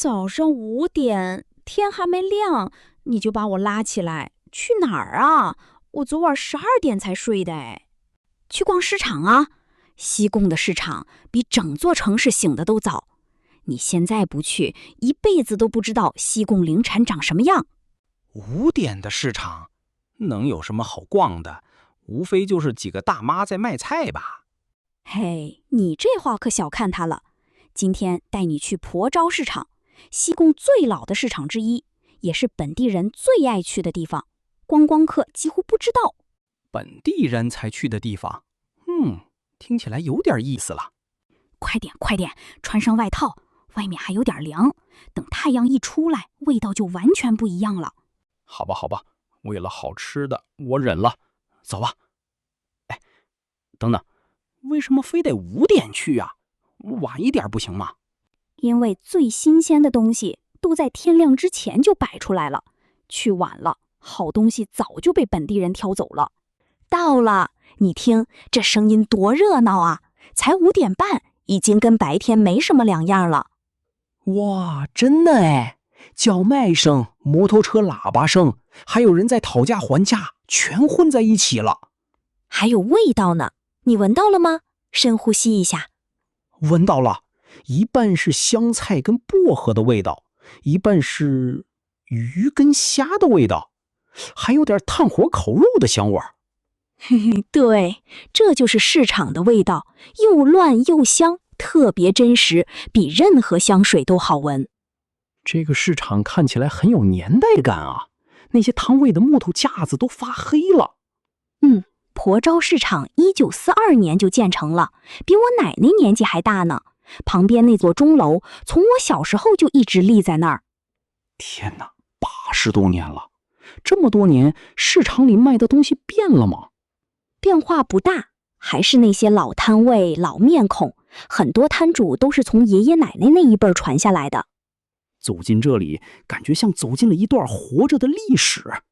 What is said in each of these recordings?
早上5点，天还没亮，你就把我拉起来，去哪儿啊？我昨晚12点才睡的哎。去逛市场啊，西贡的市场比整座城市醒的都早。你现在不去，一辈子都不知道西贡凌晨长什么样。5点的市场，能有什么好逛的？无非就是几个大妈在卖菜吧。嘿，你这话可小看它了。今天带你去婆昭市场，西贡最老的市场之一，也是本地人最爱去的地方，观光客几乎不知道。本地人才去的地方，听起来有点意思了。快点，快点，穿上外套，外面还有点凉。等太阳一出来，味道就完全不一样了。好吧，好吧，为了好吃的，我忍了。走吧。哎，等等，为什么非得5点去啊？晚一点不行吗？因为最新鲜的东西都在天亮之前就摆出来了，去晚了，好东西早就被本地人挑走了。到了，你听这声音多热闹啊！才5点半，已经跟白天没什么两样了。哇，真的哎！叫卖声、摩托车喇叭声，还有人在讨价还价，全混在一起了。还有味道呢，你闻到了吗？深呼吸一下。闻到了，一半是香菜跟薄荷的味道，一半是鱼跟虾的味道，还有点炭火烤肉的香味儿。对，这就是市场的味道，又乱又香，特别真实，比任何香水都好闻。这个市场看起来很有年代感啊，那些摊位的木头架子都发黑了。婆昭市场1942年就建成了，比我奶奶年纪还大呢。旁边那座钟楼，从我小时候就一直立在那儿。天哪，80多年了！这么多年，市场里卖的东西变了吗？变化不大，还是那些老摊位、老面孔，很多摊主都是从爷爷奶奶那一辈传下来的。走进这里，感觉像走进了一段活着的历史。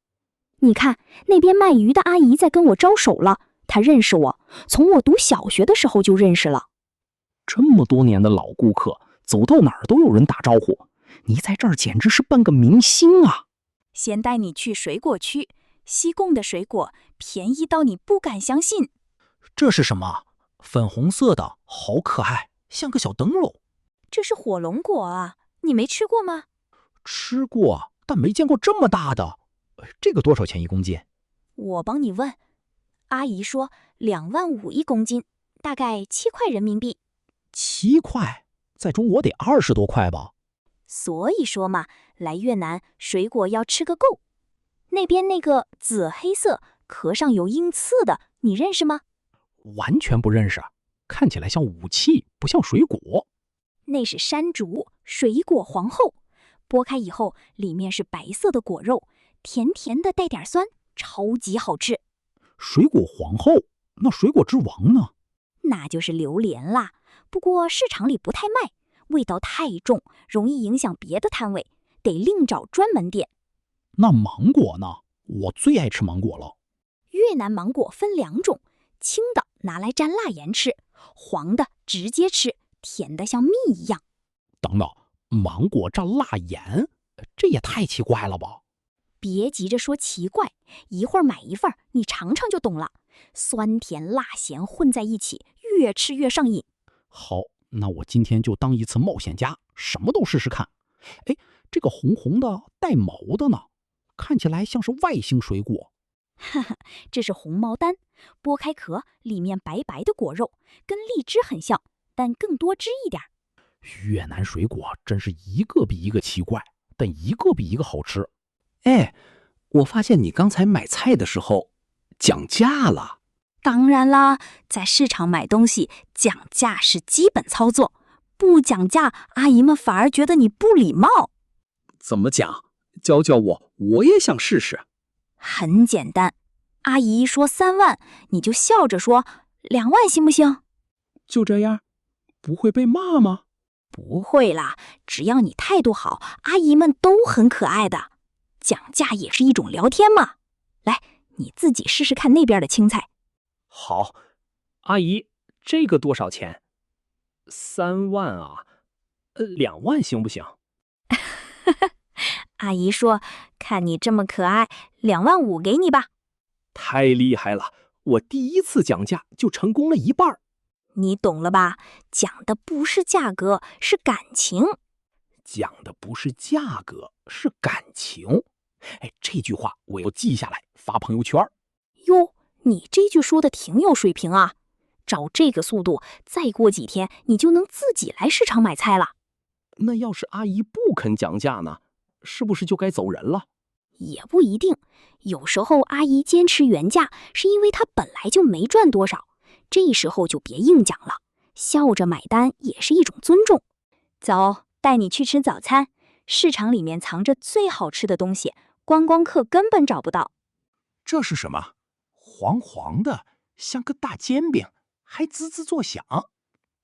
你看，那边卖鱼的阿姨在跟我招手了，她认识我，从我读小学的时候就认识了。这么多年的老顾客，走到哪儿都有人打招呼。你在这儿简直是半个明星啊！先带你去水果区，西贡的水果便宜到你不敢相信。这是什么？粉红色的，好可爱，像个小灯笼。这是火龙果啊，你没吃过吗？吃过，但没见过这么大的。这个多少钱1公斤？我帮你问。阿姨说2.5万1公斤，大概7块人民币。7块，在中国得20多块吧？所以说嘛，来越南水果要吃个够。那边那个紫黑色壳上有鹰刺的，你认识吗？完全不认识，看起来像武器，不像水果。那是山竹，水果皇后。剥开以后，里面是白色的果肉，甜甜的带点酸，超级好吃。水果皇后，那水果之王呢？那就是榴莲啦，不过市场里不太卖，味道太重，容易影响别的摊位，得另找专门店。那芒果呢？我最爱吃芒果了。越南芒果分2种，青的拿来蘸辣盐吃，黄的直接吃，甜的像蜜一样。等等，芒果蘸辣盐，这也太奇怪了吧？别急着说奇怪，一会儿买一份，你尝尝就懂了。酸甜辣咸混在一起，越吃越上瘾。好，那我今天就当一次冒险家，什么都试试看。哎，这个红红的带毛的呢，看起来像是外星水果。哈哈，这是红毛丹，剥开壳，里面白白的果肉，跟荔枝很像，但更多汁一点。越南水果真是一个比一个奇怪，但一个比一个好吃。哎，我发现你刚才买菜的时候讲价了。当然啦，在市场买东西讲价是基本操作，不讲价，阿姨们反而觉得你不礼貌。怎么讲？教教我，我也想试试。很简单，阿姨说3万，你就笑着说2万行不行？就这样？不会被骂吗？不会啦，只要你态度好，阿姨们都很可爱的。讲价也是一种聊天嘛。来，你自己试试看那边的青菜。好，阿姨，这个多少钱？3万啊？2万行不行？阿姨说，看你这么可爱，2.5万给你吧。太厉害了，我第一次讲价就成功了一半。你懂了吧？讲的不是价格，是感情。讲的不是价格，是感情。哎，这句话我要记下来，发朋友圈。哟，你这句说的挺有水平啊！照这个速度，再过几天你就能自己来市场买菜了。那要是阿姨不肯讲价呢？是不是就该走人了？也不一定，有时候阿姨坚持原价，是因为她本来就没赚多少，这时候就别硬讲了，笑着买单也是一种尊重。走，带你去吃早餐，市场里面藏着最好吃的东西，观光客根本找不到。这是什么？黄黄的，像个大煎饼，还滋滋作响。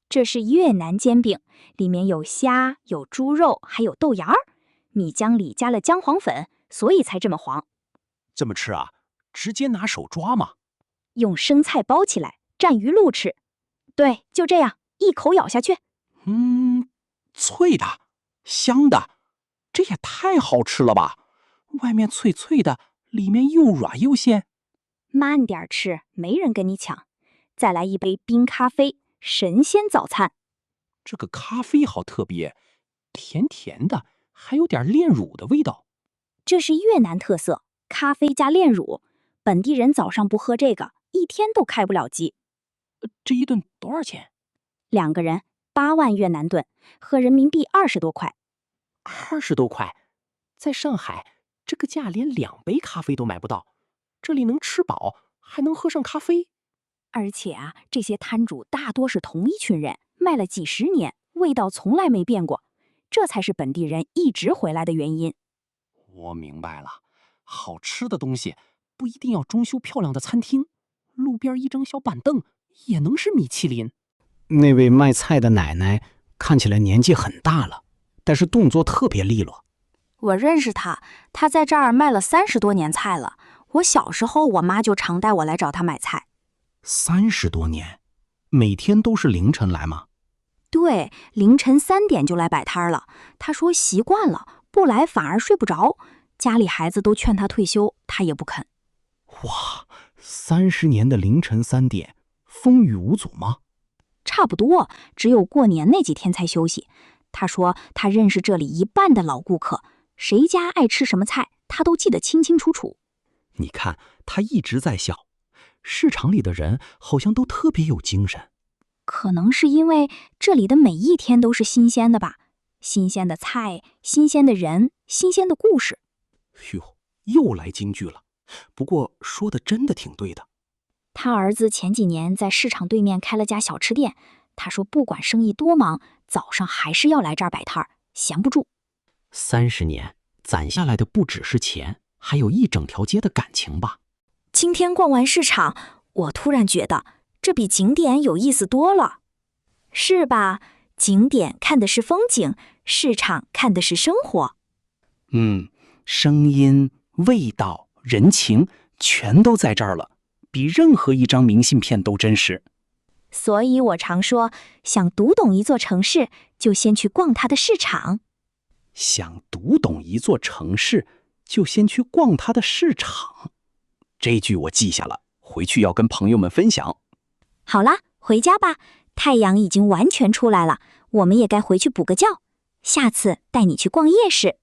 这是越南煎饼，里面有虾，有猪肉，还有豆芽儿。米浆里加了姜黄粉，所以才这么黄。这么吃啊？直接拿手抓吗？用生菜包起来，蘸鱼露吃。对，就这样，一口咬下去。脆的，香的，这也太好吃了吧！外面脆脆的，里面又软又鲜。慢点吃，没人跟你抢。再来一杯冰咖啡，神仙早餐。这个咖啡好特别，甜甜的，还有点炼乳的味道。这是越南特色，咖啡加炼乳。本地人早上不喝这个，一天都开不了机。这一顿多少钱？2个人8万越南盾，合人民币20多块。20多块，在上海这个价连2杯咖啡都买不到，这里能吃饱，还能喝上咖啡。而且啊，这些摊主大多是同一群人，卖了几十年，味道从来没变过，这才是本地人一直回来的原因。我明白了，好吃的东西不一定要装修漂亮的餐厅，路边一张小板凳也能是米其林。那位卖菜的奶奶看起来年纪很大了，但是动作特别利落。我认识她，她在这儿卖了30多年菜了。我小时候，我妈就常带我来找她买菜。30多年，每天都是凌晨来吗？对，凌晨3点就来摆摊了。她说习惯了，不来反而睡不着。家里孩子都劝她退休，她也不肯。哇，30年的凌晨3点，风雨无阻吗？差不多，只有过年那几天才休息。她说她认识这里一半的老顾客，谁家爱吃什么菜，她都记得清清楚楚。你看，她一直在笑。市场里的人好像都特别有精神。可能是因为这里的每一天都是新鲜的吧，新鲜的菜，新鲜的人，新鲜的故事。哟，又来金句了。不过说的真的挺对的。他儿子前几年在市场对面开了家小吃店，他说不管生意多忙，早上还是要来这儿摆摊儿，闲不住。30年攒下来的不只是钱，还有一整条街的感情吧。今天逛完市场，我突然觉得这比景点有意思多了，是吧？景点看的是风景，市场看的是生活。声音、味道、人情全都在这儿了，比任何一张明信片都真实。所以我常说，想读懂一座城市，就先去逛它的市场。想读懂一座城市，就先去逛它的市场。这句我记下了，回去要跟朋友们分享。好啦，回家吧，太阳已经完全出来了，我们也该回去补个觉。下次带你去逛夜市。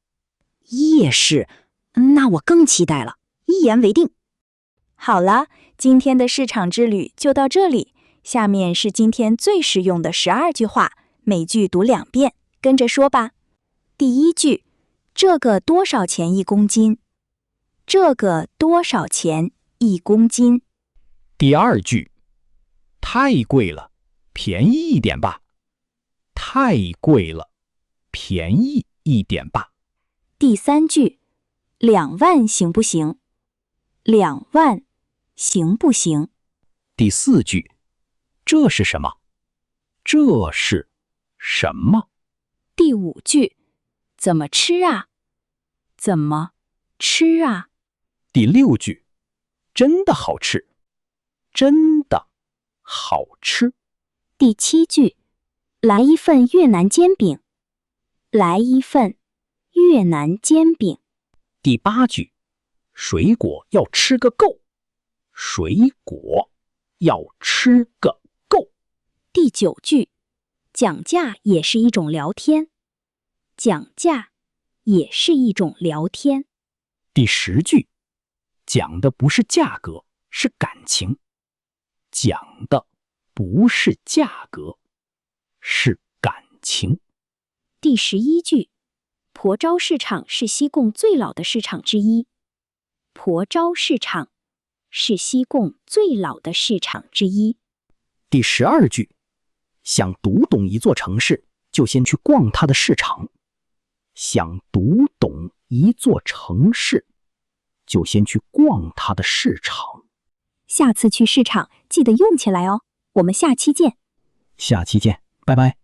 夜市？那我更期待了，一言为定。好了，今天的市场之旅就到这里。下面是今天最实用的12句话，每句读2遍，跟着说吧。第一句，这个多少钱1公斤？这个多少钱1公斤？第二句，太贵了，便宜一点吧。太贵了，便宜一点吧。第三句，2万行不行？2万行不行？第四句，这是什么？这是什么？第5句，怎么吃啊？怎么吃啊？第6句，真的好吃，真的好吃。第7句，来一份越南煎饼，来一份越南煎饼。第8句，水果要吃个够。水果要吃个够。第9句，讲价也是一种聊天。讲价也是一种聊天。第10句，讲的不是价格，是感情。讲的不是价格，是感情。第11句，婆昭市场是西贡最老的市场之一。婆昭市场是西贡最老的市场之一。第12句，想读懂一座城市，就先去逛它的市场。想读懂一座城市，就先去逛它的市场。下次去市场记得用起来哦。我们下期见。下期见，拜拜。